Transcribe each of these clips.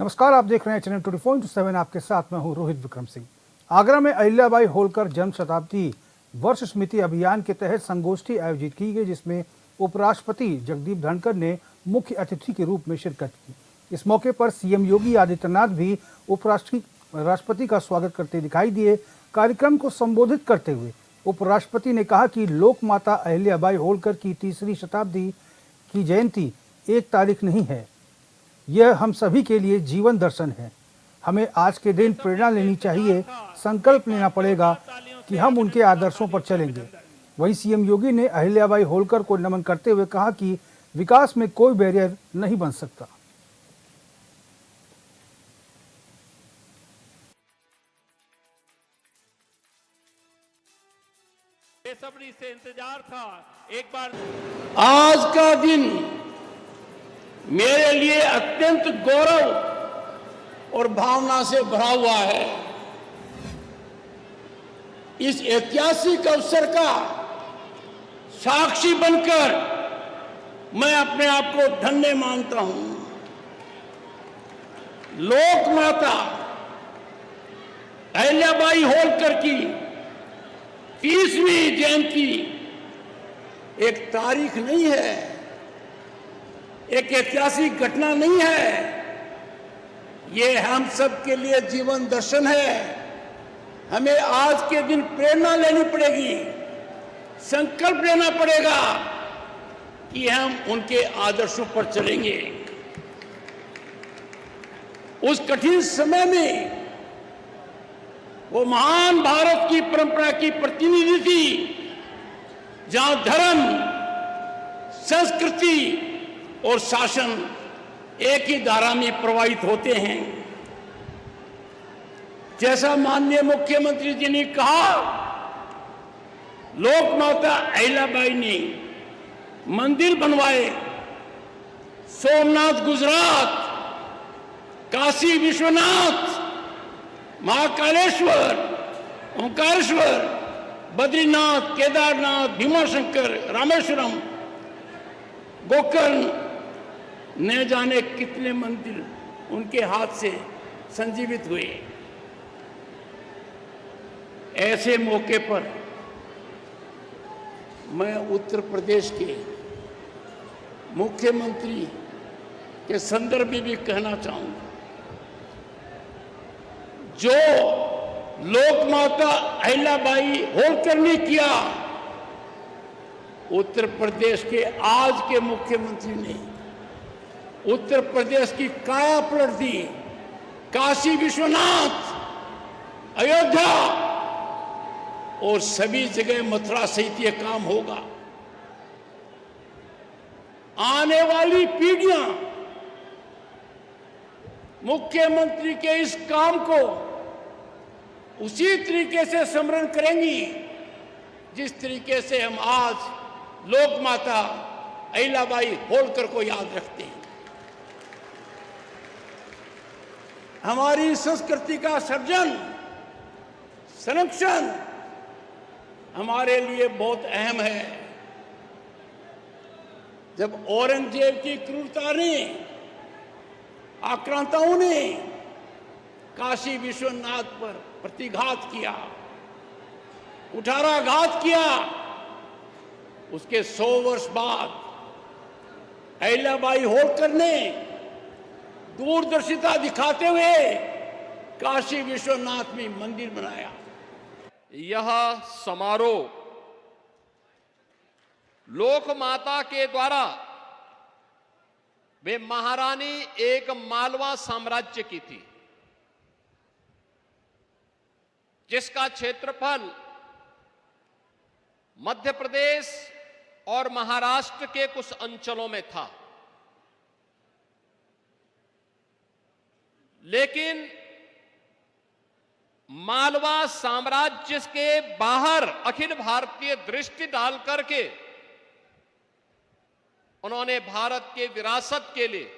नमस्कार, आप देख रहे हैं चैनल 24/7। आपके साथ मैं हूं रोहित विक्रम सिंह। आगरा में अहिल्याबाई होलकर जन्म शताब्दी वर्ष स्मृति अभियान के तहत संगोष्ठी आयोजित की गई, जिसमें उपराष्ट्रपति जगदीप धनखड़ ने मुख्य अतिथि के रूप में शिरकत की। इस मौके पर सीएम योगी आदित्यनाथ भी उपराष्ट्रपति का स्वागत करते दिखाई दिए। कार्यक्रम को संबोधित करते हुए उपराष्ट्रपति ने कहा कि लोक माता अहिल्याबाई होलकर की 3री शताब्दी की जयंती एक तारीख नहीं है, यह हम सभी के लिए जीवन दर्शन है। हमें आज के दिन प्रेरणा लेनी चाहिए, संकल्प लेना पड़ेगा कि हम उनके आदर्शों पर चलेंगे। वहीं सीएम योगी ने अहिल्याबाई होलकर को नमन करते हुए कहा कि विकास में कोई बैरियर नहीं बन सकता। बेसब्री से इंतजार था। एक बार आज का दिन मेरे लिए अत्यंत गौरव और भावना से भरा हुआ है। इस ऐतिहासिक अवसर का साक्षी बनकर मैं अपने आप को धन्य मानता हूं। लोक माता अहिल्याबाई होलकर की 30वीं जयंती एक तारीख नहीं है, एक ऐतिहासिक घटना नहीं है, ये हम सब के लिए जीवन दर्शन है। हमें आज के दिन प्रेरणा लेनी पड़ेगी, संकल्प लेना पड़ेगा कि हम उनके आदर्शों पर चलेंगे। उस कठिन समय में वो महान भारत की परंपरा की प्रतिनिधि थी, जहां धर्म, संस्कृति और शासन एक ही धारा में प्रवाहित होते हैं। जैसा माननीय मुख्यमंत्री जी ने कहा, लोक माता अहिल्याबाई ने मंदिर बनवाए, सोमनाथ गुजरात, काशी विश्वनाथ, महाकालेश्वर, ओंकारेश्वर, बद्रीनाथ, केदारनाथ, भीमाशंकर, रामेश्वरम, गोकर्ण, न जाने कितने मंदिर उनके हाथ से संजीवित हुए। ऐसे मौके पर मैं उत्तर प्रदेश के मुख्यमंत्री के संदर्भ में भी कहना चाहूंगा, जो लोक माता अहिल्याबाई होलकर ने किया, उत्तर प्रदेश के आज के मुख्यमंत्री ने उत्तर प्रदेश की काया पलट दी। काशी विश्वनाथ, अयोध्या और सभी जगह मथुरा सहित यह काम होगा। आने वाली पीढ़ियां मुख्यमंत्री के इस काम को उसी तरीके से स्मरण करेंगी जिस तरीके से हम आज लोक माता अहिल्याबाई होलकर को याद रखते हैं। हमारी संस्कृति का सर्जन, संरक्षण हमारे लिए बहुत अहम है। जब औरंगजेब की क्रूरता ने, आक्रांताओं ने काशी विश्वनाथ पर प्रतिघात किया, कुठाराघात किया, उसके 100 वर्ष बाद अहिल्याबाई होलकर ने दूरदर्शिता दिखाते हुए काशी विश्वनाथ में मंदिर बनाया। यह समारोह लोक माता के द्वारा, वे महारानी एक मालवा साम्राज्य की थी, जिसका क्षेत्रफल मध्य प्रदेश और महाराष्ट्र के कुछ अंचलों में था। लेकिन मालवा साम्राज्य के बाहर अखिल भारतीय दृष्टि डाल करके उन्होंने भारत के विरासत के लिए,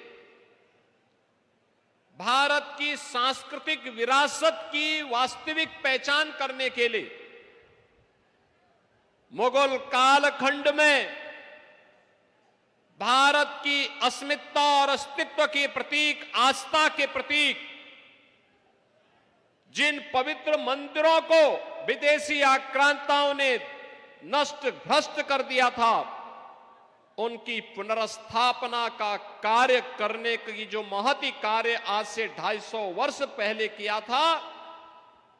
भारत की सांस्कृतिक विरासत की वास्तविक पहचान करने के लिए मुगल कालखंड में भारत की अस्मिता और अस्तित्व के प्रतीक, आस्था के प्रतीक जिन पवित्र मंदिरों को विदेशी आक्रांताओं ने नष्ट भ्रष्ट कर दिया था, उनकी पुनर्स्थापना का कार्य करने की जो महती कार्य आज से 250 वर्ष पहले किया था,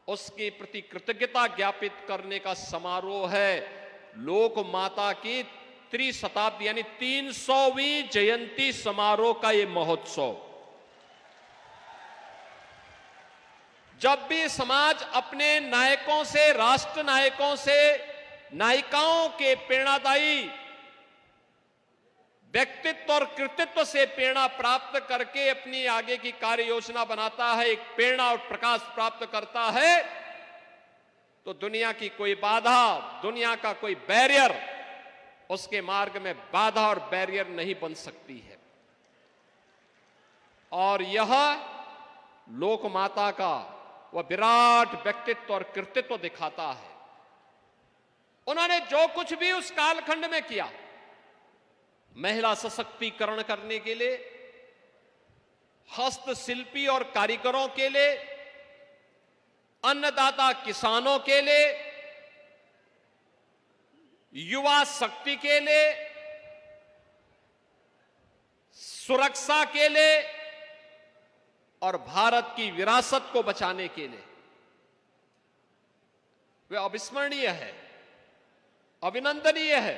उसके प्रति कृतज्ञता ज्ञापित करने का समारोह है लोक माता की त्रिशताब्दी यानी 300वीं जयंती समारोह का ये महोत्सव। जब भी समाज अपने नायकों से, राष्ट्र नायकों से, नायिकाओं के प्रेरणादायी व्यक्तित्व और कृतित्व से प्रेरणा प्राप्त करके अपनी आगे की कार्य योजना बनाता है, एक प्रेरणा और प्रकाश प्राप्त करता है, तो दुनिया की कोई बाधा, दुनिया का कोई बैरियर उसके मार्ग में बाधा और बैरियर नहीं बन सकती है। और यह लोक माता का वह विराट व्यक्तित्व और कृतित्व दिखाता है। उन्होंने जो कुछ भी उस कालखंड में किया, महिला सशक्तिकरण करने के लिए, हस्तशिल्पी और कारीगरों के लिए, अन्नदाता किसानों के लिए, युवा शक्ति के लिए, सुरक्षा के लिए और भारत की विरासत को बचाने के लिए वे अविस्मरणीय है, अभिनंदनीय है।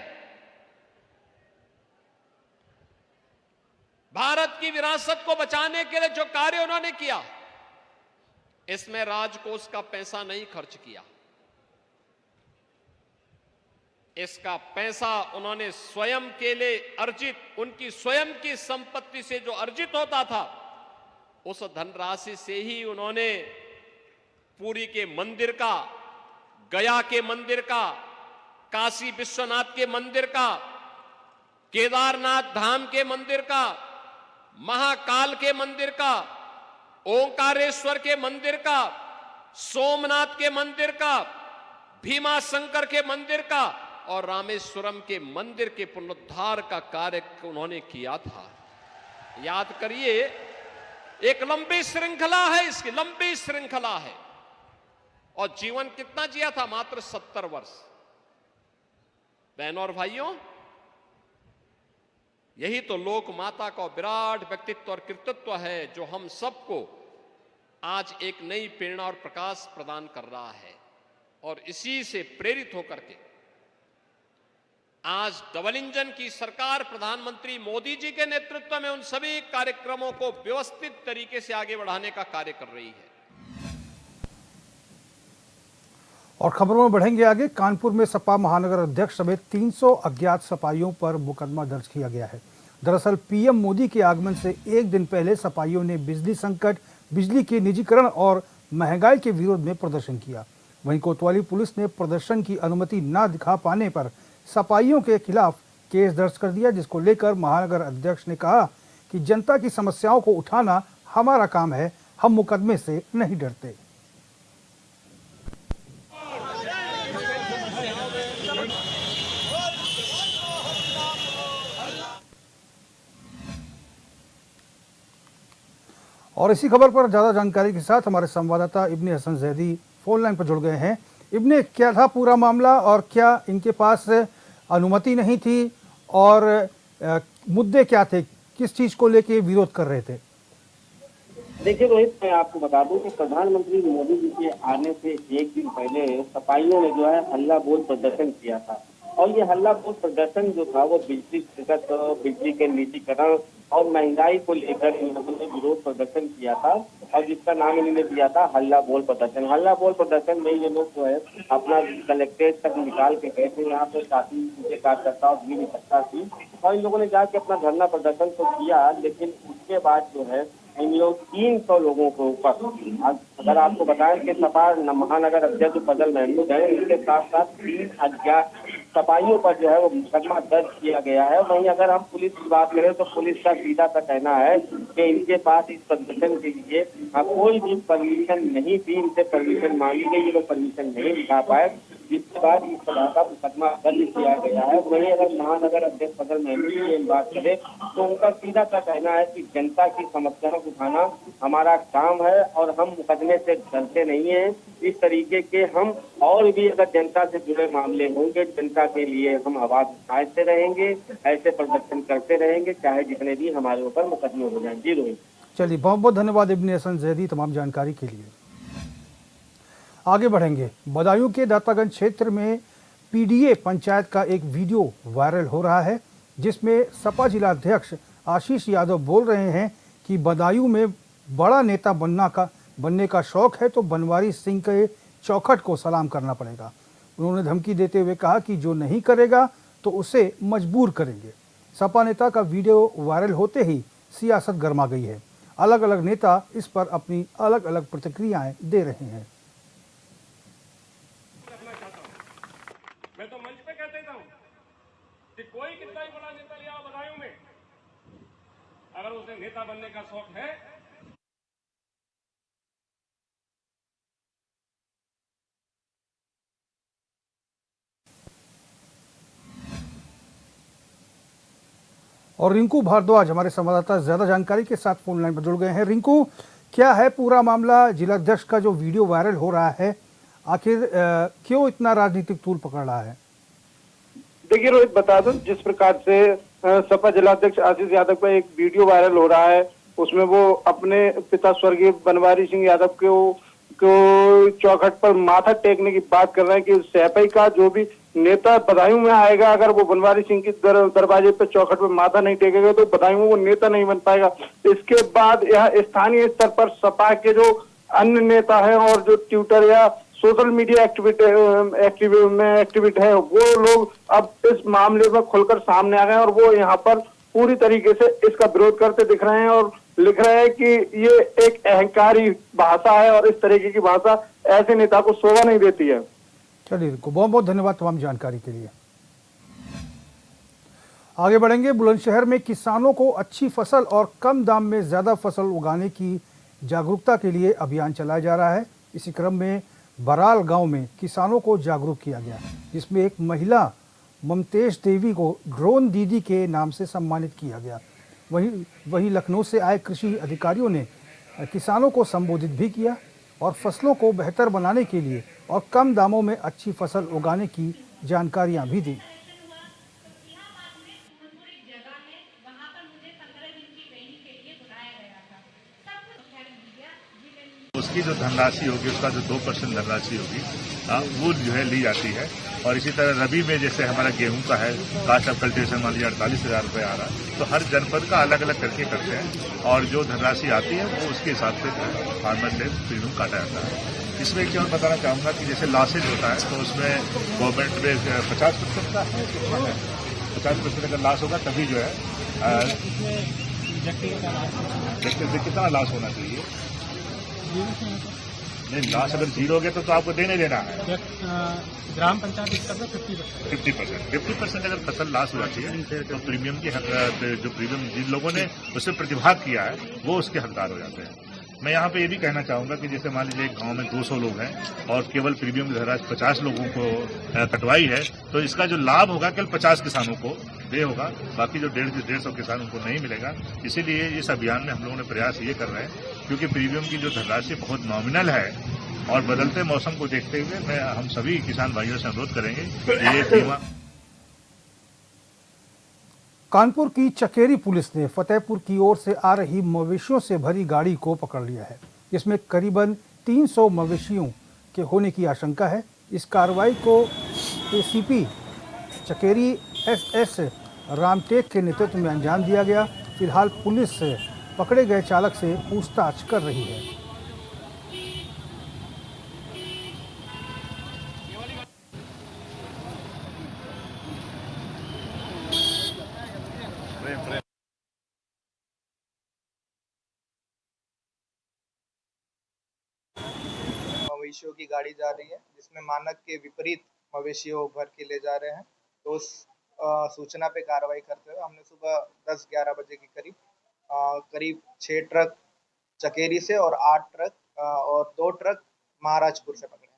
भारत की विरासत को बचाने के लिए जो कार्य उन्होंने किया, इसमें राजकोष का पैसा नहीं खर्च किया। इसका पैसा उन्होंने स्वयं के लिए अर्जित, उनकी स्वयं की संपत्ति से जो अर्जित होता था, उस धनराशि से ही उन्होंने पुरी के मंदिर का, गया के मंदिर का, काशी विश्वनाथ के मंदिर का, केदारनाथ धाम के मंदिर का, महाकाल के मंदिर का, ओंकारेश्वर के मंदिर का, सोमनाथ के मंदिर का, भीमा शंकर के मंदिर का और रामेश्वरम के मंदिर के पुनरुद्धार का कार्य उन्होंने किया था। याद करिए, एक लंबी श्रृंखला है, इसकी लंबी श्रृंखला है। और जीवन कितना जिया था? मात्र 70 वर्ष। बहनों और भाइयों, यही तो लोक माता का विराट व्यक्तित्व और कृतित्व है जो हम सबको आज एक नई प्रेरणा और प्रकाश प्रदान कर रहा है। और इसी से प्रेरित होकर के आज डबल इंजन की सरकार प्रधानमंत्री मोदी जी के नेतृत्व में उन सभी कार्यक्रमों को व्यवस्थित तरीके से आगे बढ़ाने का कार्य कर रही है। और खबरों में बढ़ेंगे आगे। कानपुर में सपा महानगर अध्यक्ष समेत 300 अज्ञात सपाइयों पर मुकदमा दर्ज किया गया है। दरअसल पीएम मोदी के आगमन से एक दिन पहले सपाइयों ने बिजली संकट, बिजली के निजीकरण और महंगाई के विरोध में प्रदर्शन किया। वहीं कोतवाली पुलिस ने प्रदर्शन की अनुमति न दिखा पाने पर सपाइयों के खिलाफ केस दर्ज कर दिया, जिसको लेकर महानगर अध्यक्ष ने कहा कि जनता की समस्याओं को उठाना हमारा काम है, हम मुकदमे से नहीं डरते। और इसी खबर पर ज्यादा जानकारी के साथ हमारे संवाददाता इब्ने हसन जैदी फोन लाइन पर जुड़ गए हैं। इब्ने, क्या था पूरा मामला और क्या इनके पास अनुमति नहीं थी और मुद्दे क्या थे, किस चीज को लेके विरोध कर रहे थे? देखिए रोहित, मैं आपको बता दूं कि प्रधानमंत्री मोदी जी के आने से एक दिन पहले सपाइयों ने जो है हल्ला बोल प्रदर्शन किया था। और ये हल्ला बोल प्रदर्शन जो था वो बिजली संकट, बिजली के निजीकरण और महंगाई को लेकर इन लोगों ने विरोध प्रदर्शन किया था और जिसका नाम इन्होंने दिया था हल्ला बोल प्रदर्शन। हल्ला बोल प्रदर्शन में ये लोग जो है अपना कलेक्ट्रेट तक निकाल के गए थे। यहाँ पे काफी उनके कार्यकर्ता और भीड़ इकट्ठा थी और इन लोगों ने जाके अपना धरना प्रदर्शन तो किया, लेकिन उसके बाद जो है इन लोग 300 लोगों के ऊपर, अगर आपको बताएं कि सपा महानगर अध्यक्ष फजल महमूद है, इनके साथ साथ 3 अज्ञात सपाइयों पर जो है वो मुकदमा दर्ज किया गया है। वहीं अगर हम पुलिस की बात करें तो पुलिस का सीधा सा कहना है कि इनके पास इस प्रदर्शन के लिए कोई भी परमिशन नहीं थी। इनसे परमिशन मांगी गई, ये लोग परमिशन नहीं दिखा पाए। जिसके बाद इस सभा का मुकदमा दर्ज किया गया है। वहीं अगर महानगर अध्यक्ष फजल महमूद की बात करें तो उनका सीधा सा कहना है कि जनता की समस्याओं को उठाना हमारा काम है और हम मुकदमे से डरते नहीं हैं। इस तरीके के हम और भी अगर जनता से जुड़े मामले होंगे, जनता के लिए हम आवाज उठाते रहेंगे, ऐसे प्रदर्शन करते रहेंगे, चाहे जितने भी हमारे ऊपर मुकदमे हो जाएं। जी रोहित। चलिए, बहुत बहुत धन्यवाद इब्ने हसन जैदी तमाम जानकारी के लिए। आगे बढ़ेंगे। बदायूं के दातागंज क्षेत्र में पीडीए पंचायत का एक वीडियो वायरल हो रहा है, जिसमें सपा जिला अध्यक्ष आशीष यादव बोल रहे हैं कि बदायूं में बड़ा नेता बनने का शौक है तो बनवारी सिंह के चौखट को सलाम करना पड़ेगा। उन्होंने धमकी देते हुए कहा कि जो नहीं करेगा तो उसे मजबूर करेंगे। सपा नेता का वीडियो वायरल होते ही सियासत गर्मा गई है। अलग अलग नेता इस पर अपनी अलग अलग प्रतिक्रियाएं दे रहे हैं। मैं तो मंच पे कह देता हूं कि कोई कितना ही बड़ा नेता लिया बदायूं में, अगर उसे नेता बनने का शौक है, और रिंकू भारद्वाज हमारे संवाददाता ज्यादा जानकारी के साथ फोन लाइन पर जुड़ गए हैं। रिंकू, क्या है पूरा मामला? जिलाध्यक्ष का जो वीडियो वायरल हो रहा है, आखिर क्यों इतना राजनीतिक तूल पकड़ रहा है? देखिए रोहित, बता दूं जिस प्रकार से सपा जिलाध्यक्ष आशीष यादव का एक वीडियो वायरल हो रहा है, उसमें वो अपने पिता स्वर्गीय बनवारी सिंह यादव को चौखट पर माथा टेकने की बात कर रहे हैं कि सैपई का जो भी नेता बदायूं में आएगा, अगर वो बनवारी सिंह की दरवाजे पे चौखट पर माथा नहीं टेकेगा तो बदायूं में वो नेता नहीं बन पाएगा। इसके बाद यह स्थानीय स्तर पर सपा के जो अन्य नेता हैं और जो ट्विटर या सोशल मीडिया एक्टिविट है, वो लोग अब इस मामले में खुलकर सामने आ गए और वो यहाँ पर पूरी तरीके से इसका विरोध करते दिख रहे हैं और लिख रहे हैं कि ये एक अहंकारी भाषा है और इस तरीके की भाषा ऐसे नेता को शोभा नहीं देती है। चलिए, बहुत बहुत धन्यवाद तमाम जानकारी के लिए। आगे बढ़ेंगे। बुलंदशहर में किसानों को अच्छी फसल और कम दाम में ज्यादा फसल उगाने की जागरूकता के लिए अभियान चलाया जा रहा है। इसी क्रम में बराल गांव में किसानों को जागरूक किया गया, जिसमें एक महिला ममतेश देवी को ड्रोन दीदी के नाम से सम्मानित किया गया। वहीं लखनऊ से आए कृषि अधिकारियों ने किसानों को संबोधित भी किया और फसलों को बेहतर बनाने के लिए और कम दामों में अच्छी फसल उगाने की जानकारियां भी दी। उसकी जो धनराशि होगी, उसका जो 2% धनराशि होगी वो जो है ली जाती है। और इसी तरह रबी में जैसे हमारा गेहूं का है, कास्ट ऑफ कल्टिवेशन मान लीजिए 48,000 रुपये आ रहा है, तो हर जनपद का अलग अलग करके करते हैं और जो धनराशि आती है वो उसके हिसाब से फार्मर से प्रीमियम काटा जाता है। इसमें क्या मैं बताना चाहूँगा कि जैसे लॉसेज होता है तो उसमें गवर्नमेंट में 50% का है, 50% अगर लॉस होगा तभी जो है कितना लॉस होना चाहिए। नहीं, लॉस अगर जीरो हो गया तो आपको देने देना है। ग्राम पंचायत स्तर पर 50% अगर फसल लॉस हो जाती है तो प्रीमियम की जो प्रीमियम जिन लोगों ने उसमें प्रतिभाग किया है वो उसके हकदार हो जाते हैं। मैं यहाँ पे ये भी कहना चाहूंगा कि जैसे मान लीजिए एक गांव में 200 लोग हैं और केवल प्रीमियम की धनराशि 50 लोगों को कटवाई है, तो इसका जो लाभ होगा केवल 50 किसानों को दे होगा, बाकी जो 150 किसान उनको नहीं मिलेगा। इसीलिए इस अभियान में हम लोगों ने प्रयास ये कर रहे हैं, क्योंकि प्रीमियम की जो धनराशि बहुत नॉमिनल है और बदलते मौसम को देखते हुए हम सभी किसान भाइयों से अनुरोध करेंगे कि ये बीमा। कानपुर की चकेरी पुलिस ने फतेहपुर की ओर से आ रही मवेशियों से भरी गाड़ी को पकड़ लिया है। इसमें करीबन 300 मवेशियों के होने की आशंका है। इस कार्रवाई को एसीपी चकेरी एसएस रामटेक के नेतृत्व में अंजाम दिया गया। फिलहाल पुलिस पकड़े गए चालक से पूछताछ कर रही है। मवेशियों की गाड़ी जा रही है, जिसमें मानक के विपरीत मवेशियों भर के ले जा रहे हैं। तो उस सूचना पे कार्रवाई करते हुए हमने सुबह 10-11 बजे के करीब 6 ट्रक चकेरी से और 8 ट्रक और 2 ट्रक महाराजपुर से पकड़े हैं।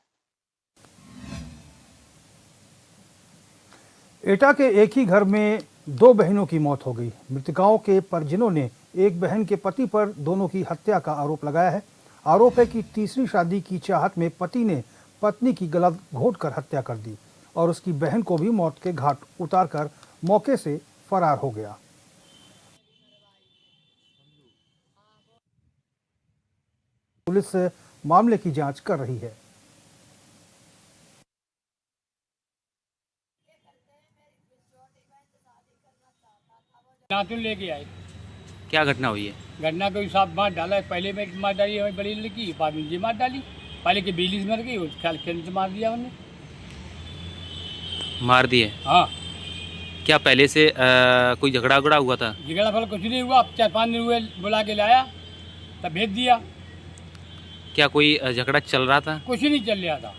एटा के एक ही घर में दो बहनों की मौत हो गई। मृतकाओं के परिजनों ने एक बहन के पति पर दोनों की हत्या का आरोप लगाया है। आरोप है कि तीसरी शादी की चाहत में पति ने पत्नी की गला घोंटकर हत्या कर दी और उसकी बहन को भी मौत के घाट उतारकर मौके से फरार हो गया। पुलिस मामले की जांच कर रही है। नातुन लेके आए। क्या घटना हुई है? घटना को साफ मार डाला है। पहले में मार डाली हमें बड़ी लड़की, बाद में ये मार डाली। पहले की बिजली से मर गई, उस ख्याल खेल से मार दिया हमने। मार दिए? हाँ। क्या पहले से कोई झगड़ा उगड़ा हुआ था? झगड़ा फल कुछ नहीं हुआ। 4-5 दिन हुए, बुला के लाया तब भेज दिया। क्या कोई झगड़ा चल रहा था? कुछ नहीं चल रहा था।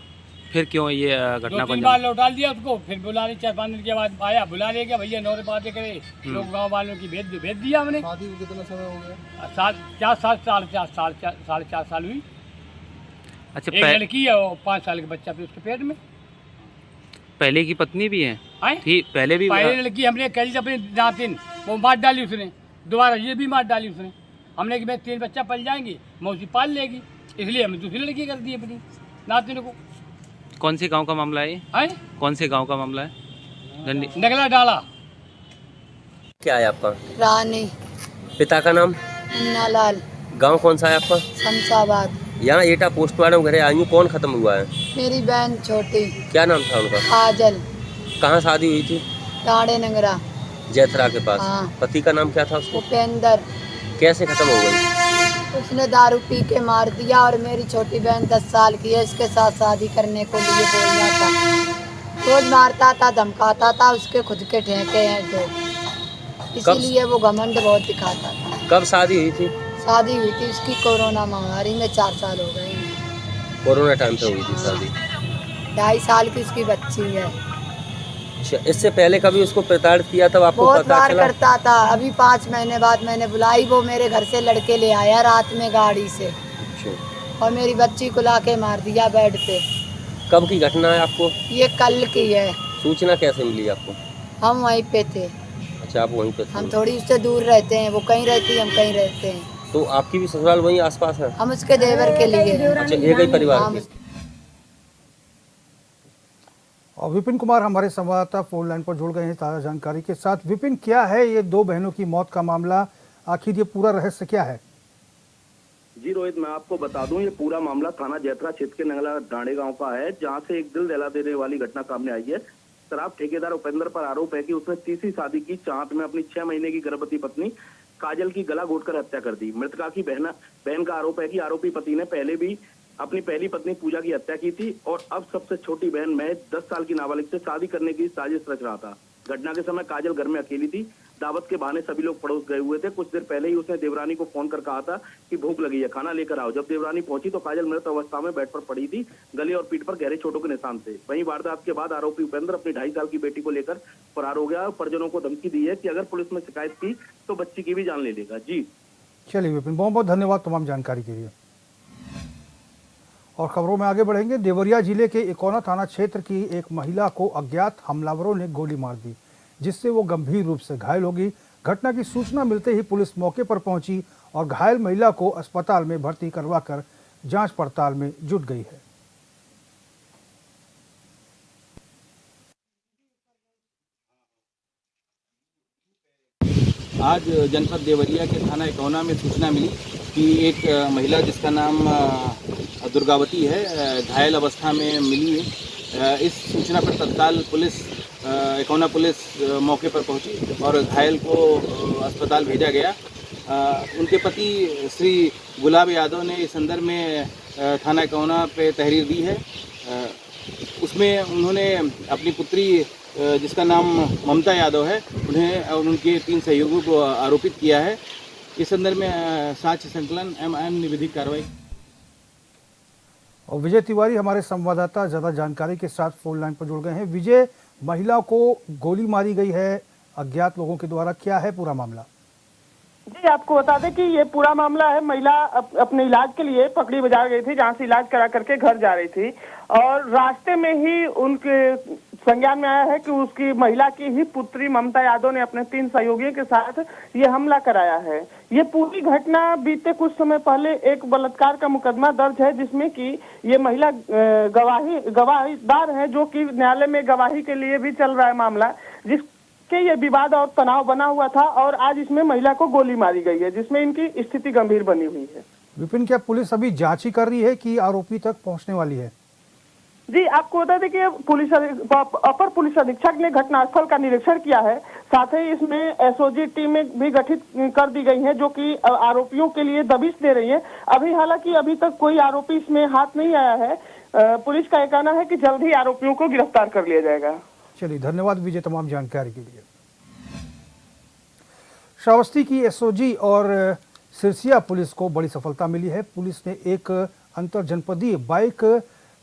फिर क्यों ये घटना 2-3 बार लौटा दिया उसको, फिर बुला ले 4-5 दिन के बाद आया, बुला ले गया भैया नौरे बातें करे, लोग गांव वालों की भेज दिया हमने। शादी को कितना समय हो गया? 4.5 साल हुई। अच्छा, एक लड़की है और 5 साल का बच्चा भी उसके पेट में। पहले की पत्नी भी है? थी पहले भी। पहले लड़की हमने कल अपनी नातिन वो मार डाली उसने, दोबारा ये भी मार डाली उसने। हमने कि भाई 3 बच्चा पल जाएंगे, मौसी पाल लेगी, इसलिए हमने दूसरी लड़की कर दी अपनी नातिन को। कौन से गांव का मामला है? कौन से गांव का मामला है? नगला डाला। क्या है आपका? रानी। पिता का नाम? मुन्नालाल। गांव कौन सा है आपका? शमशाबाद। यहाँ एटा पोस्टमार्टम घरे आई हूँ, कौन खत्म हुआ है? मेरी बहन छोटी। क्या नाम था उनका? काजल। कहाँ शादी हुई थी? टाड़े नगरा जैथरा के पास। हाँ। पति का नाम क्या था उसको? उपेंद्र। कैसे खत्म हो गई? उसने दारू पी के मार दिया और मेरी छोटी बहन 10 साल की है, इसके साथ शादी करने को लिए बोल रहा था। रोज मारता था, धमकाता था, उसके खुद के ठेके हैं तो इसीलिए वो घमंड बहुत दिखाता था। कब शादी हुई थी? शादी हुई थी उसकी कोरोना महामारी में, 4 साल हो गए। कोरोना टाइम पे हुई थी शादी। 2.5 साल की उसकी बच्ची है। अच्छा, इससे पहले कभी उसको प्रताड़ित किया था आपको बहुत पता बार चला? करता था। अभी 5 महीने बाद मैंने बुलाई, वो मेरे घर से लड़के ले आया रात में गाड़ी से। अच्छा। और मेरी बच्ची को लाके मार दिया बेड पे। कब की घटना है आपको? ये कल की है। सूचना कैसे मिली आपको? हम वहीं पे थे। अच्छा, आप वहीं पे थे। हम थोड़ी उससे दूर रहते हैं, वो कहीं रहती है, हम कहीं रहते हैं। तो आपकी भी ससुराल वहीं आसपास है? हम उसके देवर के लिए। अच्छा, एक ही परिवार के। और विपिन कुमार हमारे संवाददाता फोन लाइन पर जुड़ गए हैं ताज़ा जानकारी के साथ। विपिन, क्या है ये 2 बहनों की मौत का मामला, आखिर ये पूरा रहस्य क्या है? जी रोहित, मैं आपको बता दूं, ये पूरा मामला थाना जैतरा क्षेत्र के नंगला डांडे गांव का है, जहां से एक दिल दहला देने वाली घटना सामने आई है। शराब ठेकेदार उपेंद्र पर आरोप है कि उसने तीसरी शादी की चाहत में अपनी 6 महीने की गर्भवती पत्नी काजल की गला घोंटकर हत्या कर दी। मृतका की बहन का आरोप है कि आरोपी पति ने पहले भी अपनी पहली पत्नी पूजा की हत्या की थी और अब सबसे छोटी बहन महज 10 साल की नाबालिग से शादी करने की साजिश रच रहा था। घटना के समय काजल घर में अकेली थी। दावत के बहाने सभी लोग पड़ोस गए हुए थे। कुछ देर पहले ही उसने देवरानी को फोन कर कहा था कि भूख लगी है, खाना लेकर आओ। जब देवरानी पहुंची तो काजल मृत अवस्था में बेड पर पड़ी थी। गले और पीठ पर गहरे चोटों के निशान थे। वहीं वारदात के बाद आरोपी उपेंद्र अपनी 2.5 साल की बेटी को लेकर फरार हो गया। परिजनों को धमकी दी है कि अगर पुलिस में शिकायत की तो बच्ची की भी जान ले लेगा। जी चलिए विपिन, बहुत बहुत धन्यवाद तमाम जानकारी के लिए। और खबरों में आगे बढ़ेंगे। देवरिया जिले के इकोना थाना क्षेत्र की एक महिला को अज्ञात हमलावरों ने गोली मार दी, जिससे वो गंभीर रूप से घायल हो गई। घटना की सूचना मिलते ही पुलिस मौके पर पहुंची और घायल महिला को अस्पताल में भर्ती करवाकर जांच पड़ताल में जुट गई है। आज जनपद देवरिया के थाना इकोना में सूचना मिली कि एक महिला जिसका नाम दुर्गावती है घायल अवस्था में मिली है। इस सूचना पर तत्काल पुलिस इकोना पुलिस मौके पर पहुंची और घायल को अस्पताल भेजा गया। उनके पति श्री गुलाब यादव ने इस संदर्भ में थाना इकोना पे तहरीर दी है। उसमें उन्होंने अपनी पुत्री जिसका नाम ममता यादव है उन्हें और उनके 3 सहयोगियों को आरोपित किया है। इस संदर्भ में साक्ष्य संकलन एवं विधिक कार्रवाई। और विजय तिवारी हमारे संवाददाता ज्यादा जानकारी के साथ फोन लाइन पर जुड़ गए हैं। विजय, महिला को गोली मारी गई है अज्ञात लोगों के द्वारा, क्या है पूरा मामला? जी, आपको बता दें कि ये पूरा मामला है। महिला अपने इलाज के लिए पकड़ी बाजार गई थी, जहां से इलाज करा करके घर जा रही थी और रास्ते में ही उनके संज्ञान में आया है कि उसकी महिला की ही पुत्री ममता यादव ने अपने 3 सहयोगियों के साथ ये हमला कराया है। ये पूरी घटना बीते कुछ समय पहले एक बलात्कार का मुकदमा दर्ज है, जिसमें कि ये महिला गवाहीदार है, जो कि न्यायालय में गवाही के लिए भी चल रहा है मामला, जिसके ये विवाद और तनाव बना हुआ था और आज इसमें महिला को गोली मारी गई है, जिसमें इनकी स्थिति गंभीर बनी हुई है। विपिन, क्या पुलिस अभी जांच ही कर रही है कि आरोपी तक पहुंचने वाली है? जी, आपको बता दें कि अपर पुलिस अधीक्षक ने घटनास्थल का निरीक्षण किया है। साथ ही इसमें एसओजी टीमें भी गठित कर दी गई हैं, जो कि आरोपियों के लिए दबिश दे रही है। हालांकि अभी तक कोई आरोपी इसमें हाथ नहीं आया है। पुलिस का यह कहना है कि जल्द ही आरोपियों को गिरफ्तार कर लिया जाएगा। चलिए, धन्यवाद विजय तमाम जानकारी के लिए। श्रावस्ती की एसओजी और सिरसिया पुलिस को बड़ी सफलता मिली है। पुलिस ने एक अंतर जनपदीय बाइक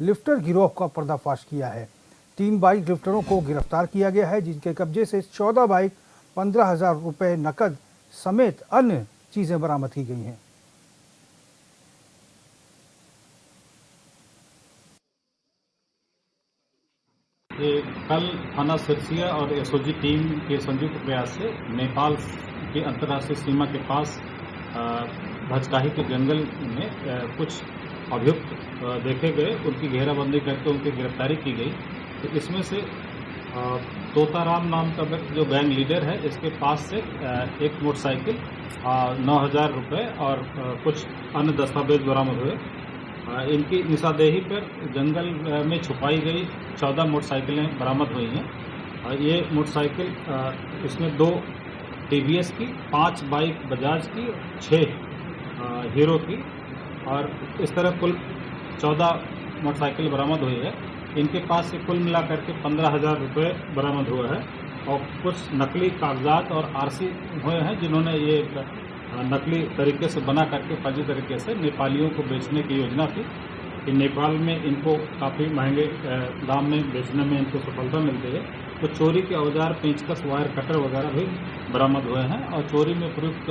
लिफ्टर गिरोह का पर्दाफाश किया है। 3 बाइक लिफ्टरों को गिरफ्तार किया गया है, जिनके कब्जे से 14 बाइक, 15,000 रुपए नकद समेत अन्य चीजें बरामद की गई हैं। कल थाना सिरसिया और एसओजी टीम के संयुक्त प्रयास से नेपाल की अंतर्राष्ट्रीय सीमा के पास भचकाही के जंगल में कुछ अभियुक्त देखे गए। उनकी घेराबंदी करके उनकी गिरफ्तारी की गई। तो इसमें से तोताराम नाम का व्यक्ति जो गैंग लीडर है, इसके पास से एक मोटरसाइकिल, 9,000 रुपये और कुछ अन्य दस्तावेज बरामद हुए। इनकी निशानदेही पर जंगल में छुपाई गई 14 मोटरसाइकिलें बरामद हुई हैं। ये मोटरसाइकिल इसमें 2 टीवीएस की, 5 बाइक बजाज की, 6 हीरो की और इस तरह कुल 14 मोटरसाइकिल बरामद हुई है। इनके पास से कुल मिलाकर के 15,000 रुपये बरामद हुए हैं और कुछ नकली कागजात और आरसी हुए हैं, जिन्होंने ये नकली तरीके से बना करके फर्जी तरीके से नेपालियों को बेचने की योजना थी कि नेपाल में इनको काफ़ी महंगे दाम में बेचने में इनको सफलता मिलती है। तो चोरी के औजार, पेंचकस, वायर कटर वगैरह भी बरामद हुए हैं और चोरी में प्रयुक्त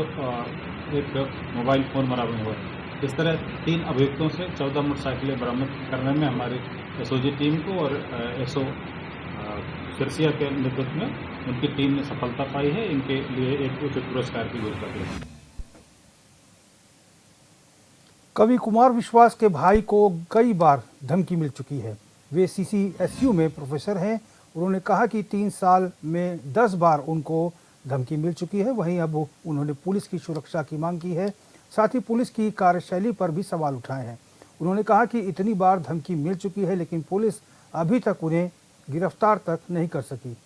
एक मोबाइल फ़ोन बरामद हुआ है। इस तरह 3 अभियुक्तों से 14 मोटरसाइकिलें बरामद करने में हमारी एसओजी टीम को और एसओ सिरसिया के नेतृत्व में उनकी टीम ने सफलता पाई है। इनके लिए एक उचित पुरस्कार की घोषणा की है। कवि कुमार विश्वास के भाई को कई बार धमकी मिल चुकी है। वे सीसीएसयू में प्रोफेसर हैं। उन्होंने कहा कि 3 साल में 10 बार उनको धमकी मिल चुकी है। वहीं अब उन्होंने पुलिस की सुरक्षा की मांग की है। साथ ही पुलिस की कार्यशैली पर भी सवाल उठाए हैं। उन्होंने कहा कि इतनी बार धमकी मिल चुकी है, लेकिन पुलिस अभी तक उन्हें गिरफ्तार तक नहीं कर सकी।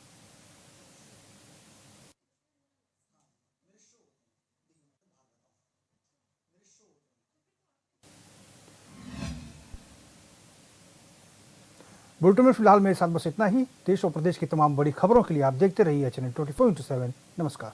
बुलेटिन में फिलहाल मेरे साथ बस इतना ही। देश और प्रदेश की तमाम बड़ी खबरों के लिए आप देखते रहिए चैनल 24/7। नमस्कार।